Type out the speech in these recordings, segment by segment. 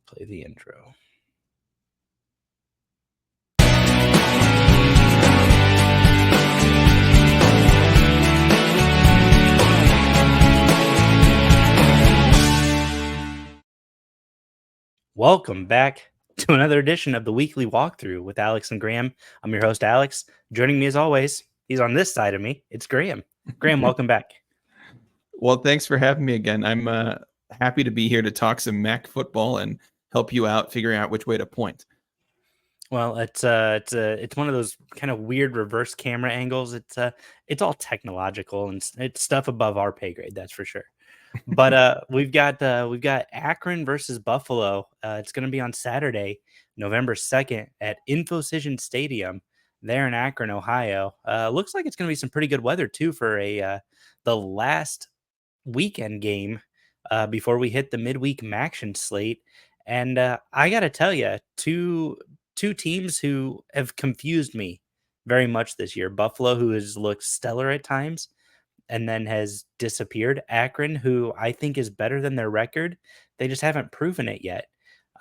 Play the intro. Welcome back to another edition of the weekly walkthrough with Alex and Graham. I'm your host, Alex. Joining me as always, he's on this side of me. It's Graham. Graham, welcome back. Well, thanks for having me again. I'm happy to be here to talk some MAC football and help you out figuring out which way to point. Well, it's one of those kind of weird reverse camera angles. It's all technological and it's stuff above our pay grade, that's for sure. But we've got Akron versus Buffalo. It's going to be on Saturday, November 2nd at Infocision Stadium there in Akron, Ohio. Looks like it's going to be some pretty good weather too for a the last weekend game before we hit the midweek action slate. And I got to tell you, two teams who have confused me very much this year. Buffalo, who has looked stellar at times, and then has disappeared. Akron, who I think is better than their record, they just haven't proven it yet.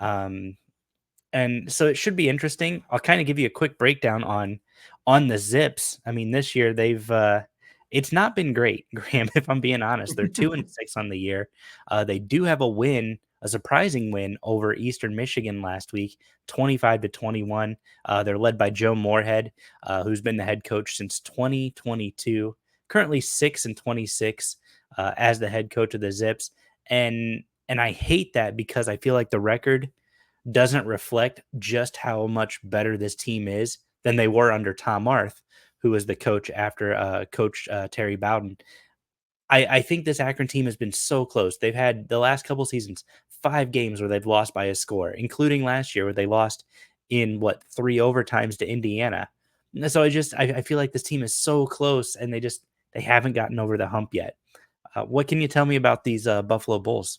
Um, and so it should be interesting. I'll kind of give you a quick breakdown on the Zips. I mean, this year they've it's not been great, Graham. If I'm being honest, they're 2-6 on the year. They do have a win, a surprising win over Eastern Michigan last week, 25-21. They're led by Joe Moorhead, who's been the head coach since 2022. Currently 6-26 as the head coach of the Zips, and I hate that because I feel like the record doesn't reflect just how much better this team is than they were under Tom Arth, who was the coach after Coach Terry Bowden. I think this Akron team has been so close. They've had the last couple seasons 5 games where they've lost by a score, including last year where they lost in 3 overtimes to Indiana. And so I feel like this team is so close, and they haven't gotten over the hump yet. What can you tell me about these Buffalo Bulls?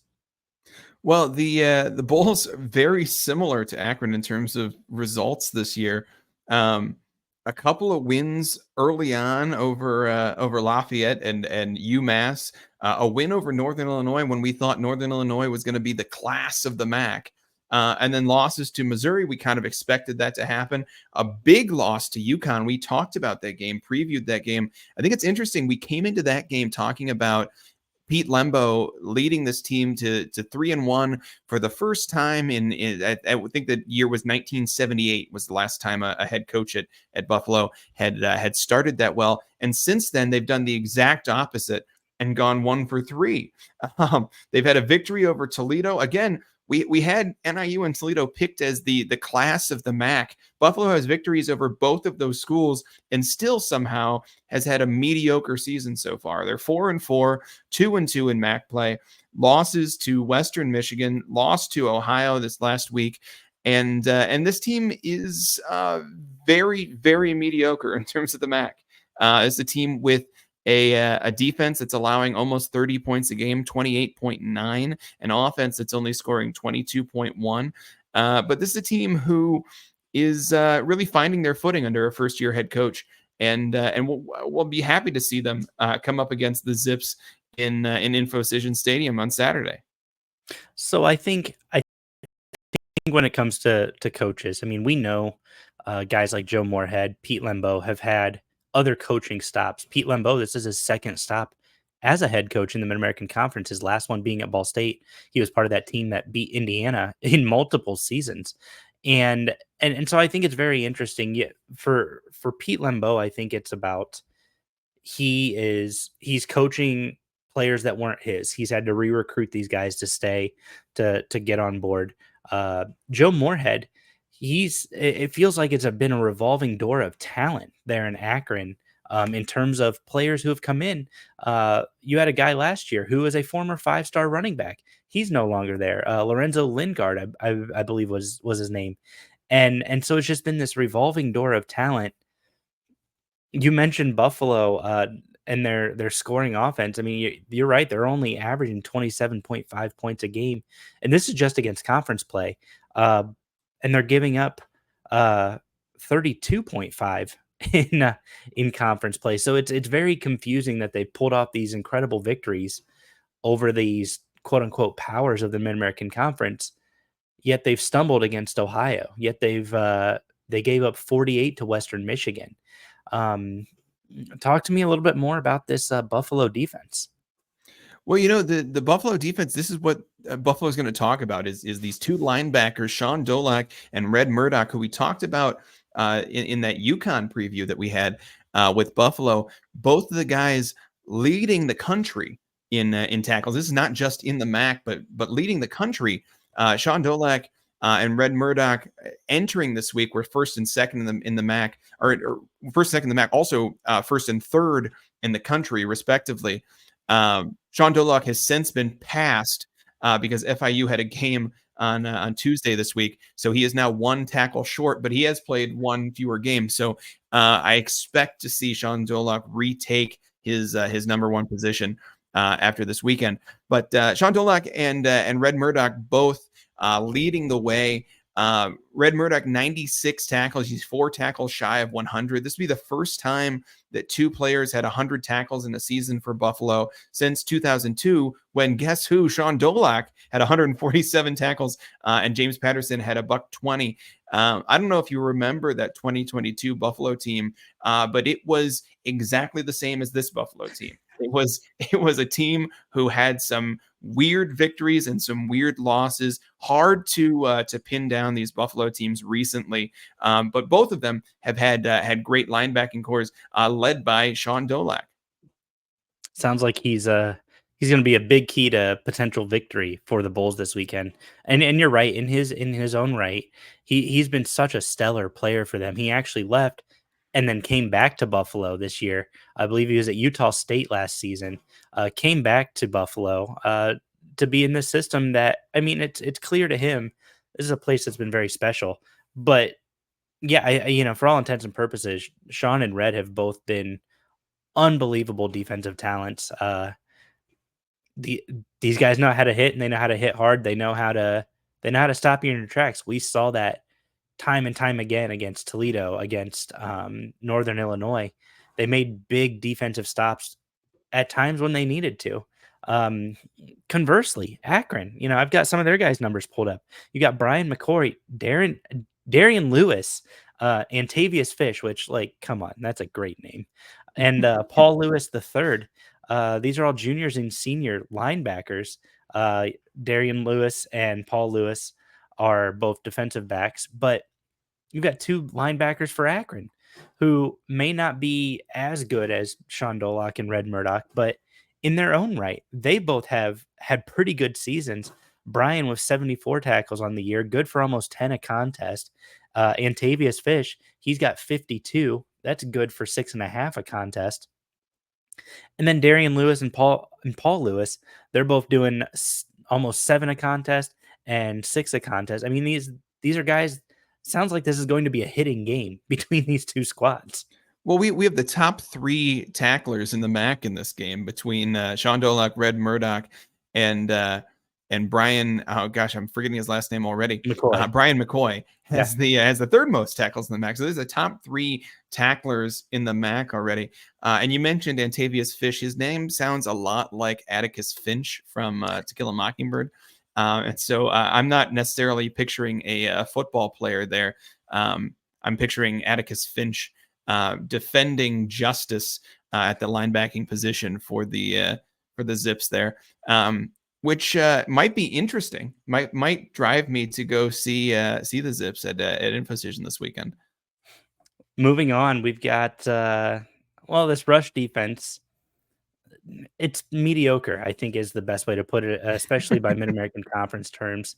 Well, the Bulls are very similar to Akron in terms of results this year. A couple of wins early on over Lafayette and UMass. A win over Northern Illinois when we thought Northern Illinois was going to be the class of the MAC. And then losses to Missouri. We kind of expected that to happen. A big loss to UConn. We talked about that game, previewed that game. I think it's interesting. We came into that game talking about Pete Lembo leading this team to 3-1 for the first time I think the year was 1978 was the last time a head coach at Buffalo had started that well. And since then, they've done the exact opposite and gone 1-for-3. They've had a victory over Toledo. Again, we had NIU and Toledo picked as the class of the MAC. Buffalo has victories over both of those schools and still somehow has had a mediocre season so far. They're 4-4, 2-2 in MAC play. Losses to Western Michigan, lost to Ohio this last week. And this team is very, very mediocre in terms of the MAC. It's a team with a defense that's allowing almost 30 points a game, 28.9, an offense that's only scoring 22.1. But this is a team who is really finding their footing under a first-year head coach, and we'll be happy to see them come up against the Zips in Infocision Stadium on Saturday. So I think when it comes to coaches, I mean, we know guys like Joe Moorhead, Pete Lembo have had other coaching stops. Pete Lembo, this is his second stop as a head coach in the Mid-American Conference, his last one being at Ball State. He was part of that team that beat Indiana in multiple seasons. And so I think it's very interesting. For Pete Lembo, I think it's about he's coaching players that weren't his. He's had to re-recruit these guys to stay to get on board. Joe Moorhead, it feels like been a revolving door of talent there in Akron. In terms of players who have come in, you had a guy last year who was a former 5-star running back. He's no longer there. Lorenzo Lingard, I believe was his name, and so it's just been this revolving door of talent. You mentioned Buffalo and their scoring offense. I mean, you're right. They're only averaging 27.5 points a game, and this is just against conference play. And they're giving up 32.5 in conference play. So it's very confusing that they pulled off these incredible victories over these quote unquote powers of the Mid-American Conference. yet they've stumbled against Ohio. Yet they gave up 48 to Western Michigan. Um, Talk to me a little bit more about this Buffalo defense. Well, the Buffalo defense. This is what Buffalo is going to talk about is these two linebackers, Sean Dolak and Red Murdoch, who we talked about in that UConn preview that we had with Buffalo. Both of the guys leading the country in tackles. This is not just in the MAC, but leading the country. Sean Dolak and Red Murdoch entering this week were first and second in the MAC, or first and second in the MAC, also first and third in the country, respectively. Sean Dolak has since been passed because FIU had a game on Tuesday this week, so he is now one tackle short, but he has played one fewer game. So I expect to see Sean Dolak retake his number one position after this weekend. But Sean Dolak and Red Murdoch both leading the way. Red Murdoch 96 tackles. He's 4 tackles shy of 100. This will be the first time that two players had 100 tackles in a season for Buffalo since 2002, when guess who? Sean Dolak had 147 tackles and James Patterson had a buck 20. I don't know if you remember that 2022 Buffalo team, but it was exactly the same as this Buffalo team. It was a team who had some weird victories and some weird losses. Hard to pin down these Buffalo teams recently, but both of them have had great linebacking cores led by Sean Dolak. Sounds like he's going to be a big key to potential victory for the Bulls this weekend. And you're right, in his own right, he's been such a stellar player for them. He actually left and then came back to Buffalo this year. I believe he was at Utah State last season. Came back to Buffalo to be in this system that, I mean, it's clear to him this is a place that's been very special. But yeah, for all intents and purposes, Sean and Red have both been unbelievable defensive talents. The These guys know how to hit, and they know how to hit hard. They know how to stop you in your tracks. We saw that time and time again against Toledo, against Northern Illinois. They made big defensive stops at times when they needed to. Um, Conversely, Akron, I've got some of their guys' numbers pulled up. You got Brian McCoy, Darian Lewis, Antavius Fish, which, like, come on, that's a great name, and Paul Lewis the third. These are all juniors and senior linebackers. Darian Lewis and Paul Lewis are both defensive backs, but you've got two linebackers for Akron who may not be as good as Sean Dolak and Red Murdoch, but in their own right, they both have had pretty good seasons. Brian with 74 tackles on the year, good for almost 10 a contest. Antavius Fish, he's got 52. That's good for 6.5 a contest. And then Darian Lewis and Paul Lewis, they're both doing almost 7 a contest and 6 a contest. I mean, these are guys. Sounds like this is going to be a hitting game between these two squads. Well, we have the top 3 tacklers in the MAC in this game between Sean Dolak, Red Murdoch, and Brian. Oh gosh, I'm forgetting his last name already. McCoy. Brian McCoy Yeah. has the third most tackles in the MAC. So there's the top 3 tacklers in the MAC already. And you mentioned Antavius Fish. His name sounds a lot like Atticus Finch from To Kill a Mockingbird. And so I'm not necessarily picturing a football player there. I'm picturing Atticus Finch defending justice at the linebacking position for the Zips there, which might be interesting. Might drive me to go see the Zips at InfoCision this weekend. Moving on, we've got this rush defense. It's mediocre, I think, is the best way to put it, especially by Mid American Conference terms.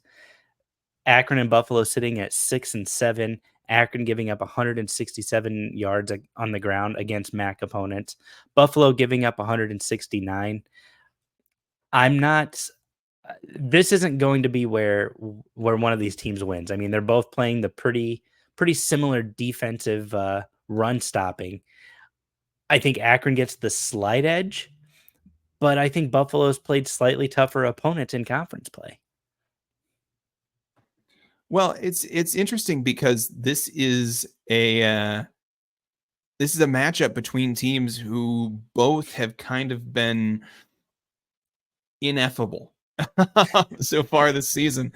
Akron and Buffalo sitting at 6 and 7. Akron giving up 167 yards on the ground against MAC opponents. Buffalo giving up 169. I'm not. This isn't going to be where one of these teams wins. I mean, they're both playing the pretty similar defensive run stopping. I think Akron gets the slight edge, but I think Buffalo's played slightly tougher opponents in conference play. Well, it's interesting because this is a matchup between teams who both have kind of been ineffable so far this season.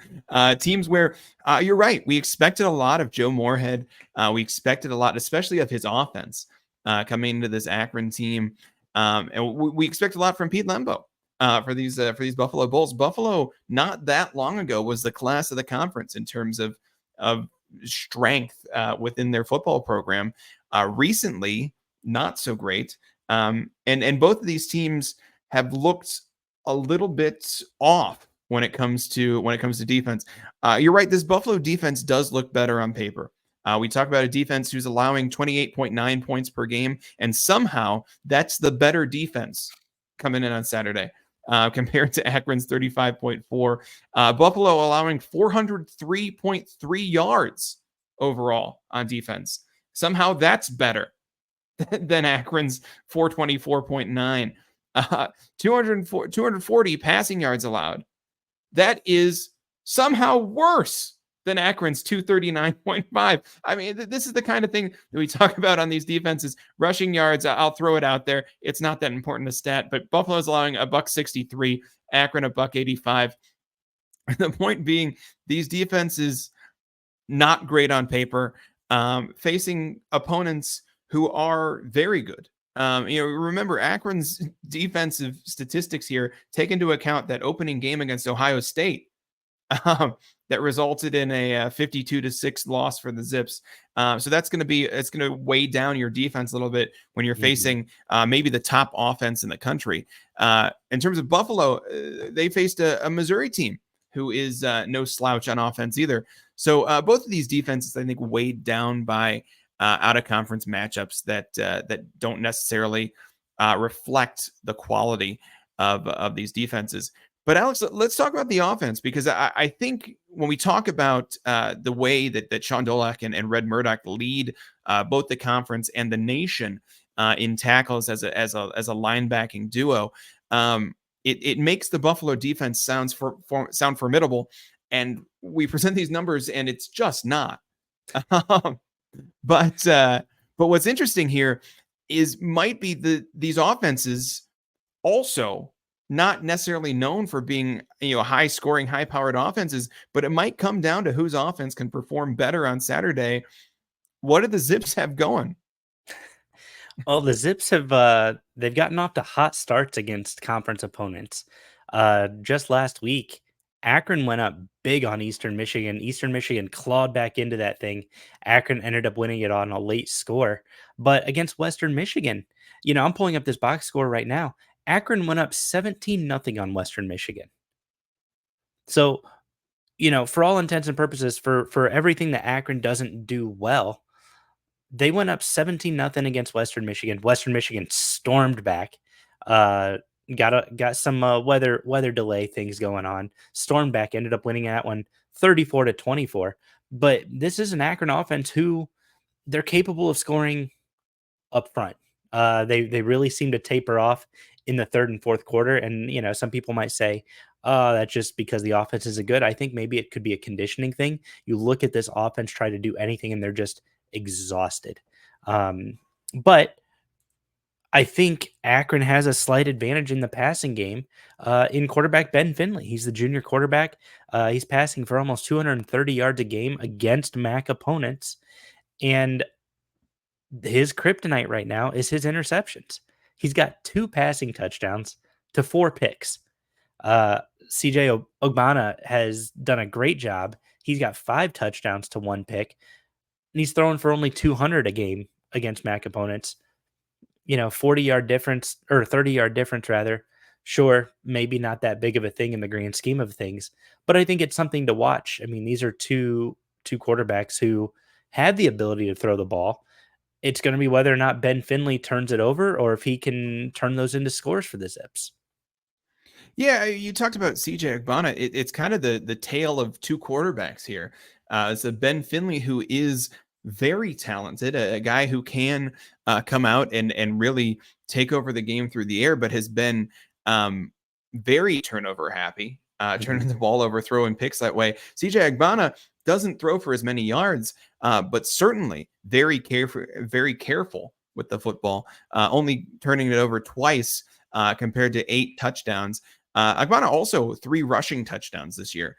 Teams where you're right, we expected a lot of Joe Moorhead. We expected a lot, especially of his offense coming into this Akron team, and we expect a lot from Pete Lembo for these Buffalo Bulls. Buffalo, not that long ago, was the class of the conference in terms of strength within their football program. Recently, not so great. And both of these teams have looked a little bit off when it comes to defense. You're right. This Buffalo defense does look better on paper. We talk about a defense who's allowing 28.9 points per game, and somehow that's the better defense coming in on Saturday compared to Akron's 35.4. Buffalo allowing 403.3 yards overall on defense. Somehow that's better than Akron's 424.9. 240 passing yards allowed. That is somehow worse than Akron's 239.5. I mean, this is the kind of thing that we talk about on these defenses. Rushing yards, I'll throw it out there. It's not that important a stat, but Buffalo's allowing a $163, Akron a $185. The point being, these defenses not great on paper, facing opponents who are very good. Remember Akron's defensive statistics here take into account that opening game against Ohio State that resulted in a 52-6 loss for the Zips. So it's going to weigh down your defense a little bit when you're facing maybe the top offense in the country. In terms of Buffalo, they faced a Missouri team who is no slouch on offense either. So both of these defenses, I think, weighed down by out of conference matchups that don't necessarily reflect the quality of these defenses. But Alex, let's talk about the offense, because I think when we talk about the way that Sean Dolak and Red Murdoch lead both the conference and the nation in tackles as a linebacking duo, it makes the Buffalo defense sound formidable. And we present these numbers, and it's just not. But what's interesting here is might be these offenses also not necessarily known for being high scoring, high powered offenses, but it might come down to whose offense can perform better on Saturday. What do the Zips have going? Well, the Zips have they've gotten off to hot starts against conference opponents. Just last week, Akron went up big on Eastern Michigan. Eastern Michigan clawed back into that thing. Akron ended up winning it on a late score. But against Western Michigan, I'm pulling up this box score right now. Akron went up 17-0 on Western Michigan. So, for all intents and purposes, for everything that Akron doesn't do well, they went up 17-0 against Western Michigan. Western Michigan stormed back. Got some weather delay things going on. Stormed back, ended up winning that one 34-24. But this is an Akron offense who they're capable of scoring up front. They really seem to taper off in the third and fourth quarter. And some people might say, that's just because the offense isn't good. I think maybe it could be a conditioning thing. You look at this offense try to do anything, and they're just exhausted. But I think Akron has a slight advantage in the passing game in quarterback Ben Finley. He's the junior quarterback. He's passing for almost 230 yards a game against MAC opponents. And his kryptonite right now is his interceptions. He's got 2 passing touchdowns to 4 picks. CJ Ogbonna has done a great job. He's got 5 touchdowns to 1 pick. And he's throwing for only 200 a game against MAC opponents. 40-yard difference, or 30-yard difference rather. Sure, maybe not that big of a thing in the grand scheme of things, but I think it's something to watch. I mean, these are two quarterbacks who have the ability to throw the ball. It's going to be whether or not Ben Finley turns it over or if he can turn those into scores for the Zips. Yeah, you talked about CJ Ogbonna. It's kind of the tale of 2 quarterbacks here. It's a Ben Finley who is very talented, a guy who can come out and really take over the game through the air, but has been very turnover happy, turning the ball over, throwing picks that way. CJ Ogbonna doesn't throw for as many yards, but certainly very careful with the football, only turning it over twice compared to 8 touchdowns. Agbana also 3 rushing touchdowns this year,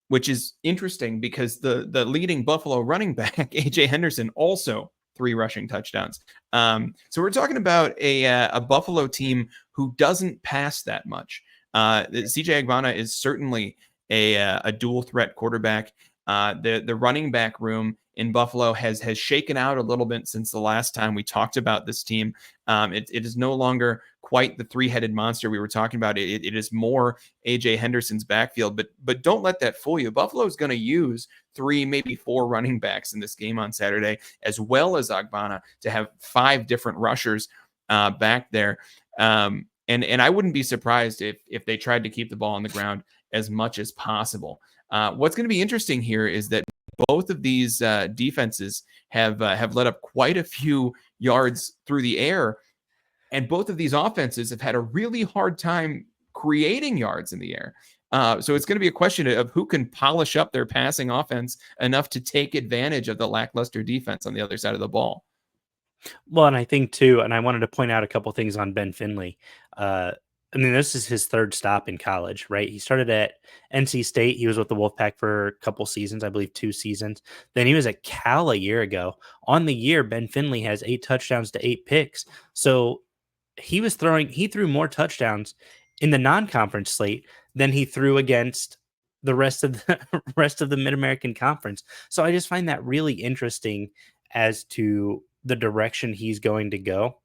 which is interesting because the leading Buffalo running back, AJ Henderson, also 3 rushing touchdowns. So we're talking about a Buffalo team who doesn't pass that much. CJ Agbana is certainly a dual threat quarterback. The running back room in Buffalo has shaken out a little bit since the last time we talked about this team. It is no longer quite the 3-headed monster we were talking about. It is more AJ Henderson's backfield, but don't let that fool you. Buffalo is going to use 3, maybe 4 running backs in this game on Saturday, as well as Agbana, to have 5 different rushers back there. And I wouldn't be surprised if they tried to keep the ball on the ground as much as possible. What's going to be interesting here is that both of these defenses have let up quite a few yards through the air, and both of these offenses have had a really hard time creating yards in the air. So it's going to be a question of who can polish up their passing offense enough to take advantage of the lackluster defense on the other side of the ball. Well, and I think too, and I wanted to point out a couple things on Ben Finley. I mean, this is his 3rd stop in college, right? He started at NC State. He was with the Wolfpack for a couple seasons, I believe 2 seasons. Then he was at Cal a year ago. On the year, Ben Finley has 8 touchdowns to 8 picks. So he threw more touchdowns in the non-conference slate than he threw against the rest of the rest of the Mid-American Conference. So I just find that really interesting as to the direction he's going to go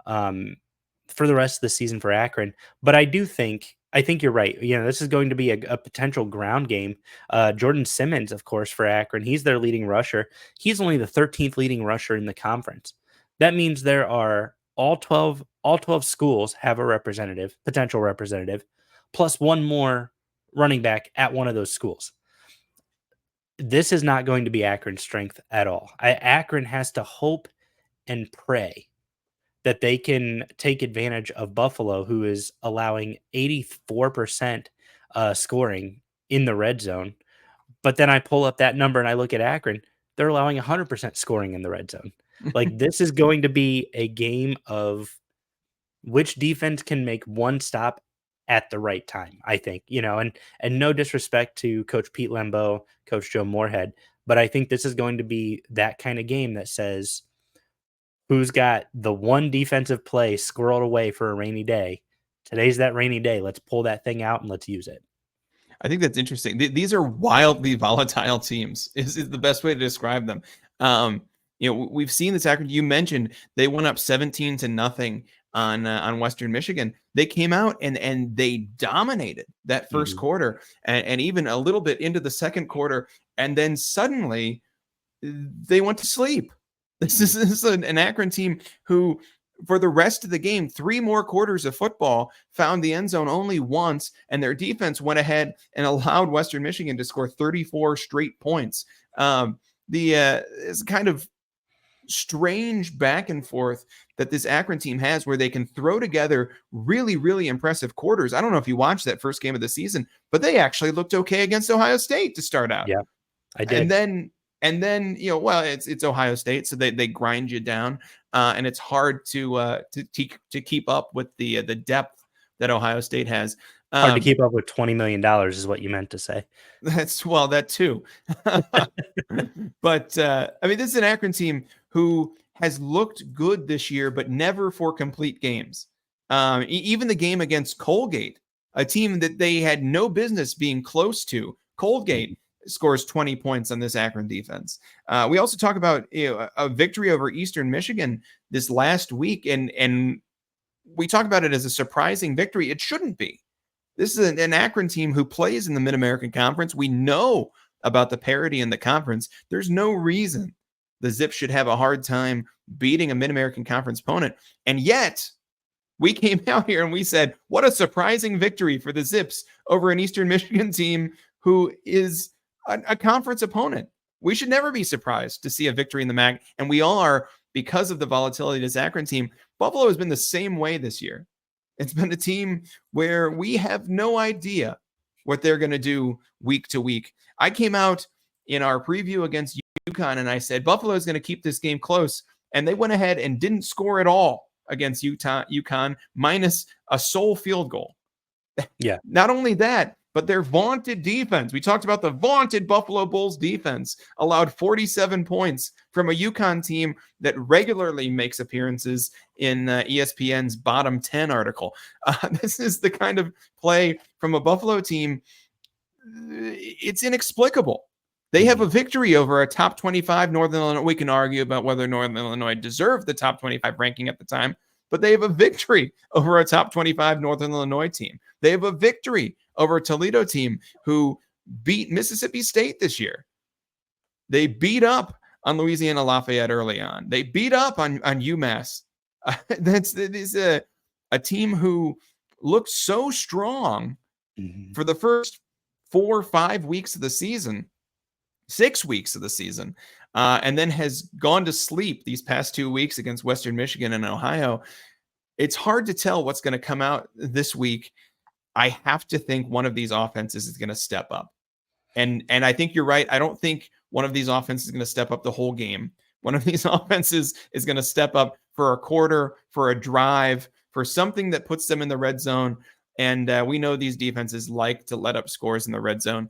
for the rest of the season for Akron. But I think you're right. You know, this is going to be a potential ground game. Jordan Simmons, of course, for Akron, he's their leading rusher. He's only the 13th leading rusher in the conference. That means there are all 12 schools have a potential representative, plus one more running back at one of those schools. This is not going to be Akron's strength at all. Akron has to hope and pray that they can take advantage of Buffalo, who is allowing 84% scoring in the red zone. But then I pull up that number and I look at Akron, they're allowing 100% scoring in the red zone. Like, this is going to be a game of which defense can make one stop at the right time, I think, and no disrespect to Coach Pete Lembo, Coach Joe Moorhead, but I think this is going to be that kind of game that says who's got the one defensive play squirreled away for a rainy day. Today's that rainy day. Let's pull that thing out and let's use it. I think that's interesting. These are wildly volatile teams is the best way to describe them. We've seen this. You mentioned they went up 17-0 on Western Michigan. They came out and they dominated that first quarter and even a little bit into the second quarter. And then suddenly they went to sleep. This is an Akron team who, for the rest of the game, 3 more quarters of football, found the end zone only once, and their defense went ahead and allowed Western Michigan to score 34 straight points. It's kind of strange back and forth that this Akron team has, where they can throw together really, really impressive quarters. I don't know if you watched that first game of the season, but they actually looked okay against Ohio State to start out. Yeah, I did. And then it's Ohio State, so they grind you down, and it's hard to keep up with the depth that Ohio State has. Hard to keep up with $20 million is what you meant to say. That too. But I mean, this is an Akron team who has looked good this year, but never for complete games. Even the game against Colgate, a team that they had no business being close to, Colgate scores 20 points on this Akron defense. We also talk about a victory over Eastern Michigan this last week, and we talk about it as a surprising victory. It shouldn't be. This is an Akron team who plays in the Mid-American Conference. We know about the parity in the conference. There's no reason the Zips should have a hard time beating a Mid-American Conference opponent. And yet, we came out here and we said, what a surprising victory for the Zips over an Eastern Michigan team who is a conference opponent. We should never be surprised to see a victory in the MAC, and we are, because of the volatility of this Akron team. Buffalo has been the same way this year. It's been a team where we have no idea what they're going to do week to week. I came out in our preview against UConn and I said Buffalo is going to keep this game close, and they went ahead and didn't score at all against UConn, minus a sole field goal. Yeah. Not only that, but their vaunted defense. We talked about the vaunted Buffalo Bulls defense allowed 47 points from a UConn team that regularly makes appearances in ESPN's bottom 10 article. This is the kind of play from a Buffalo team. It's inexplicable. They have a Mhm. victory over a top 25 Northern Illinois. We can argue about whether Northern Illinois deserved the top 25 ranking at the time, but they have a victory over a top 25 Northern Illinois team. They have a victory over a Toledo team who beat Mississippi State this year. They beat up on Louisiana Lafayette early on. They beat up on UMass. That is a team who looked so strong Mhm. for the first 4 or 5 weeks of the season, 6 weeks of the season, and then has gone to sleep these past 2 weeks against Western Michigan and Ohio. It's hard to tell what's going to come out this week. I have to think one of these offenses is going to step up. And I think you're right. I don't think one of these offenses is going to step up the whole game. One of these offenses is going to step up for a quarter, for a drive, for something that puts them in the red zone. And we know these defenses like to let up scores in the red zone.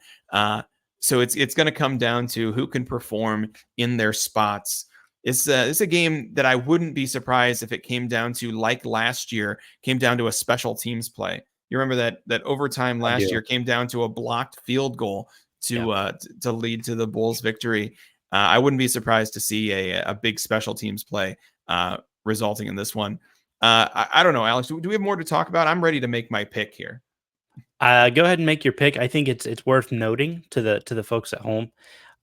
So it's going to come down to who can perform in their spots. It's a game that I wouldn't be surprised if it came down to, like last year, came down to a special teams play. You remember that overtime I last do. year came down to a blocked field goal Yeah. to lead to the Bulls' victory. I wouldn't be surprised to see a big special teams play resulting in this one. I don't know, Alex. Do we have more to talk about? I'm ready to make my pick here. Go ahead and make your pick. I think it's worth noting to the folks at home.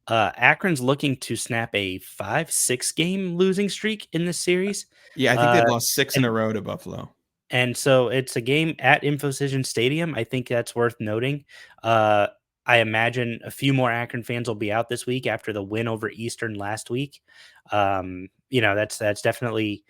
Akron's looking to snap a 5-6 game losing streak in this series. Yeah, I think Uh, they've lost 6 in and a row to Buffalo. and so it's a game at Infocision Stadium. I think that's worth noting. Uh, I imagine a few more Akron fans will be out this week after the win over Eastern last week. That's definitely.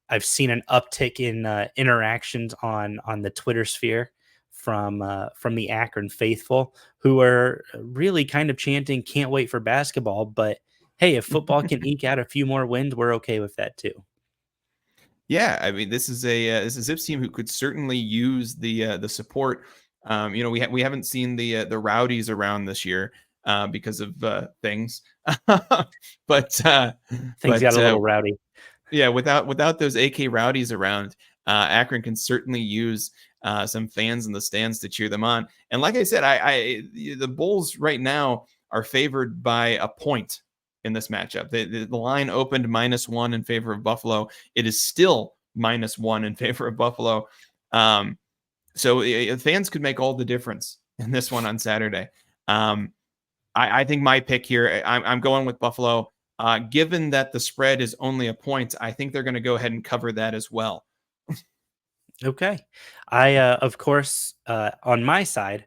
I've seen an uptick in interactions on the Twitter sphere from the Akron faithful who are really kind of chanting, "Can't wait for basketball." But hey, if football can eke out a few more wins, we're okay with that too. Yeah, I mean, this is a Zips team who could certainly use the support. We haven't seen the rowdies around this year because of things, but Things got a little rowdy. yeah, without those AK rowdies around, Akron can certainly use some fans in the stands to cheer them on. And like I said, the Bulls right now are favored by a point in this matchup. The line opened -1 in favor of Buffalo. It is still -1 in favor of Buffalo. Um, so fans could make all the difference in this one on Saturday. Um, I think my pick here, I'm going with Buffalo. Given that the spread is only a point, I think they're going to go ahead and cover that as well. Okay. Of course, on my side,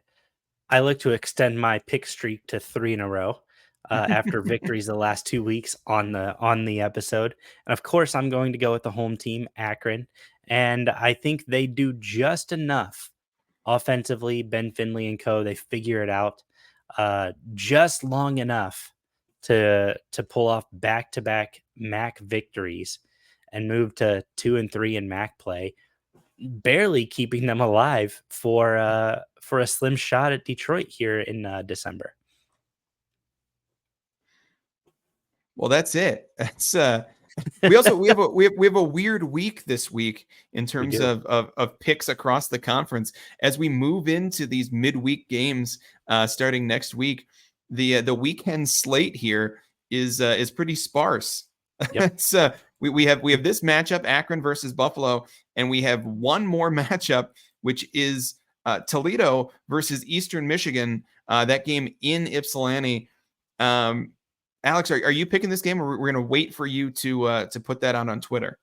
I look to extend my pick streak to 3 in a row, after victories the last 2 weeks on the episode, and of course, I'm going to go with the home team, Akron, and I think they do just enough offensively. Ben Finley and co, they figure it out, just long enough to pull off back-to-back MAC victories and move to 2 and 3 in MAC play, barely keeping them alive for a slim shot at Detroit here in December. Well, that's it. That's we also we have a weird week this week in We terms do. of picks across the conference as we move into these midweek games starting next week. The weekend slate here is pretty sparse. Yep. It's we have this matchup, Akron versus Buffalo, and we have one more matchup, which is Toledo versus Eastern Michigan. That game in Ypsilanti. Um, Alex, are you picking this game, or we're going to wait for you to put that out on Twitter?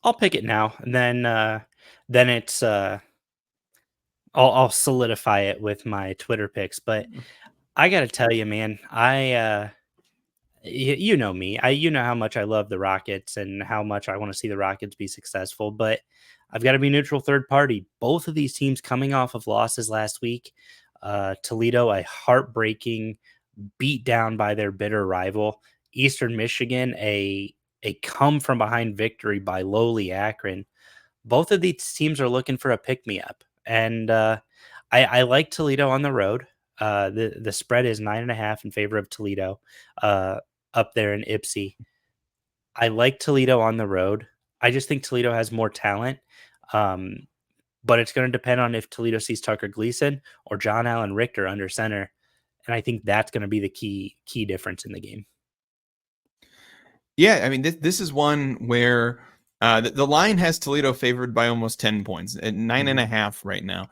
I'll pick it now, and then it's I'll solidify it with my Twitter picks. But I got to tell you, man, you know me. You know how much I love the Rockets and how much I want to see the Rockets be successful, but I've got to be neutral third party. Both of these teams coming off of losses last week. Toledo, a heartbreaking beat down by their bitter rival. Eastern Michigan, a come from behind victory by lowly Akron. Both of these teams are looking for a pick me up. and I like Toledo on the road. The spread is 9.5 in favor of Toledo, uh, up there in Ipsy. I like Toledo on the road. I just think Toledo has more talent, um, but it's going to depend on if Toledo sees Tucker Gleason or John Allen Richter under center, and I think that's going to be the key difference in the game. Yeah, I mean, this is one where the line has Toledo favored by almost 10 points at nine and a half right now.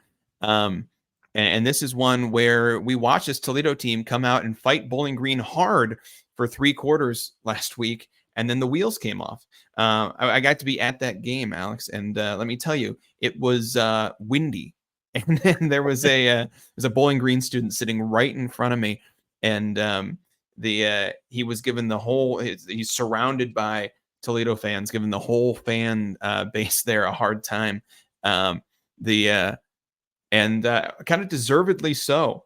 And this is one where we watched this Toledo team come out and fight Bowling Green hard for 3 quarters last week, and then the wheels came off. I got to be at that game, Alex, and let me tell you, it was windy, and then there's a Bowling Green student sitting right in front of me, and he was given the whole, he's surrounded by Toledo fans, giving the whole fan base there a hard time. The and kind of deservedly so.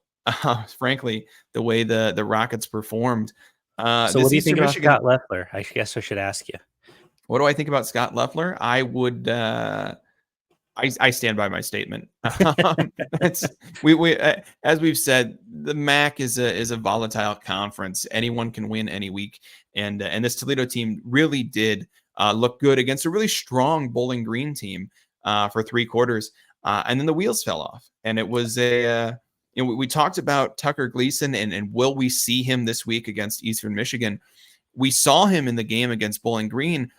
Frankly, the way the Rockets performed. So, what This do you think Eastern about Michigan. Scott Leffler? I guess I should ask you. What do I think about Scott Leffler? I would. I stand by my statement. It's we as we've said, the MAC is a volatile conference. Anyone can win any week, and this Toledo team really did look good against a really strong Bowling Green team for 3 quarters, and then the wheels fell off, and it was we talked about Tucker Gleason and will we see him this week against Eastern Michigan? We saw him in the game against Bowling Green.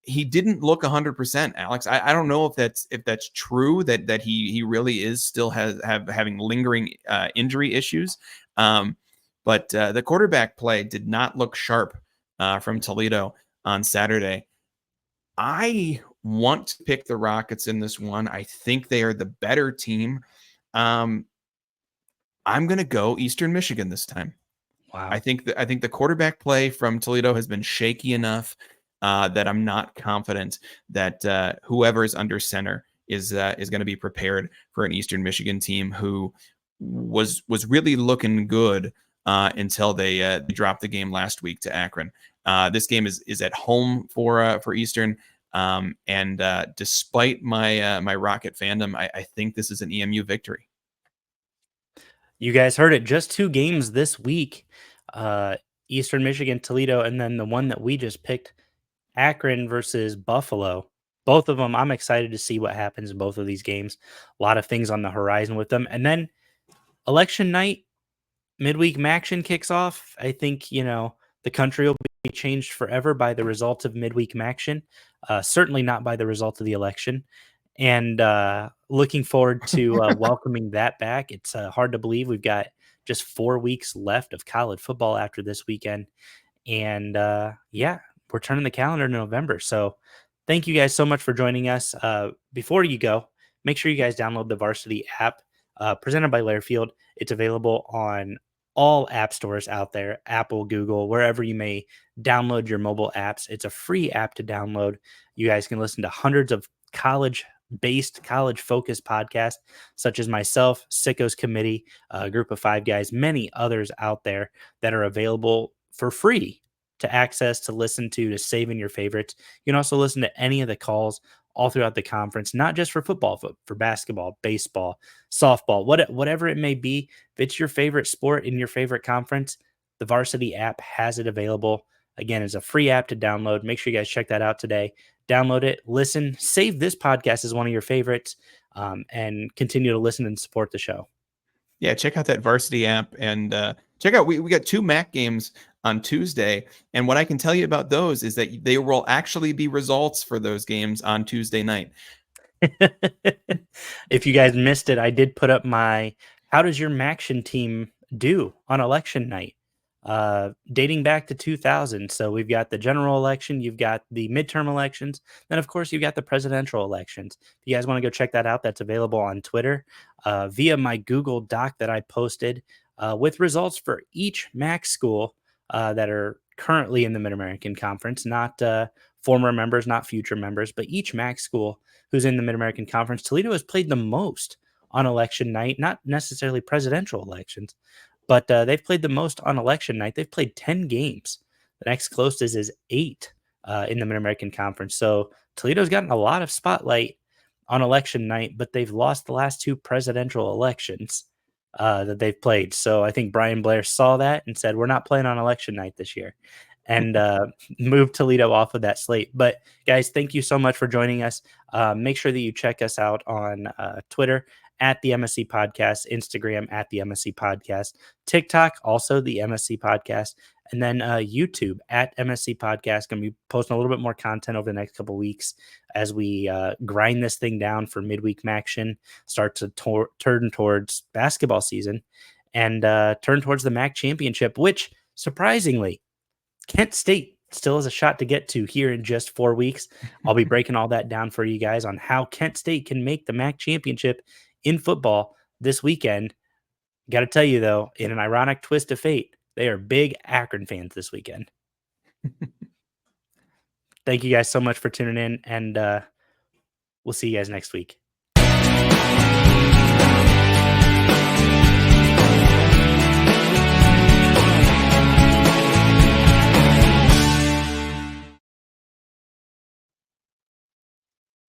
He didn't look 100%, Alex. I don't know if that's true, that he really is still having lingering injury issues. But the quarterback play did not look sharp from Toledo on Saturday. I want to pick the Rockets in this one. I think they are the better team. I'm going to go Eastern Michigan this time. Wow. I think the quarterback play from Toledo has been shaky enough that I'm not confident that whoever is under center is going to be prepared for an Eastern Michigan team who was really looking good until they dropped the game last week to Akron. This game is at home for Eastern. And despite my Rocket fandom, I think this is an EMU victory. You guys heard it. Just 2 games this week. Eastern Michigan, Toledo, and then the one that we just picked, Akron versus Buffalo. Both of them, I'm excited to see what happens in both of these games. A lot of things on the horizon with them. And then election night, midweek Maction kicks off. I think, the country will be changed forever by the results of midweek Maction. Certainly not by the result of the election. And looking forward to welcoming that back. It's hard to believe we've got just 4 weeks left of college football after this weekend. And yeah, we're turning the calendar to November. So thank you guys so much for joining us. Before you go, make sure you guys download the Varsity app presented by Lairfield. It's available on all app stores out there, Apple, Google, wherever you may download your mobile apps. It's a free app to download. You guys can listen to hundreds of college-based, college-focused podcasts, such as myself, Sicko's Committee, a group of 5 guys, many others out there that are available for free to access, to listen to save in your favorites. You can also listen to any of the calls all throughout the conference, not just for football, but for basketball, baseball, softball, whatever it may be. If it's your favorite sport in your favorite conference, the Varsity app has it available. Again, it's a free app to download. Make sure you guys check that out today. Download it, listen, save this podcast as one of your favorites, and continue to listen and support the show. Yeah, check out that Varsity app and check out, we got 2 MAC games on Tuesday. And what I can tell you about those is that they will actually be results for those games on Tuesday night. If you guys missed it, I did put up my how does your Maction team do on election night? Dating back to 2000. So we've got the general election, you've got the midterm elections, then of course you've got the presidential elections. If you guys want to go check that out, that's available on Twitter via my Google Doc that I posted with results for each MAC school that are currently in the Mid-American Conference, not former members, not future members, but each MAC school who's in the Mid-American Conference. Toledo has played the most on election night, not necessarily presidential elections, but they've played the most on election night. They've played 10 games. The next closest is 8 in the Mid-American Conference. So Toledo's gotten a lot of spotlight on election night, but they've lost the last 2 presidential elections that they've played. So I think Brian Blair saw that and said, "We're not playing on election night this year," and moved Toledo off of that slate. But guys, thank you so much for joining us. Make sure that you check us out on Twitter at the MSC Podcast, Instagram at the MSC Podcast, TikTok also the MSC Podcast, and then YouTube at MSC Podcast. Going to be posting a little bit more content over the next couple weeks as we grind this thing down for midweek action, start to turn towards basketball season, and turn towards the MAC championship, which surprisingly, Kent State still has a shot to get to here in just 4 weeks. I'll be breaking all that down for you guys on how Kent State can make the MAC championship in football this weekend. Got to tell you, though, in an ironic twist of fate, they are big Akron fans this weekend. Thank you guys so much for tuning in, and we'll see you guys next week.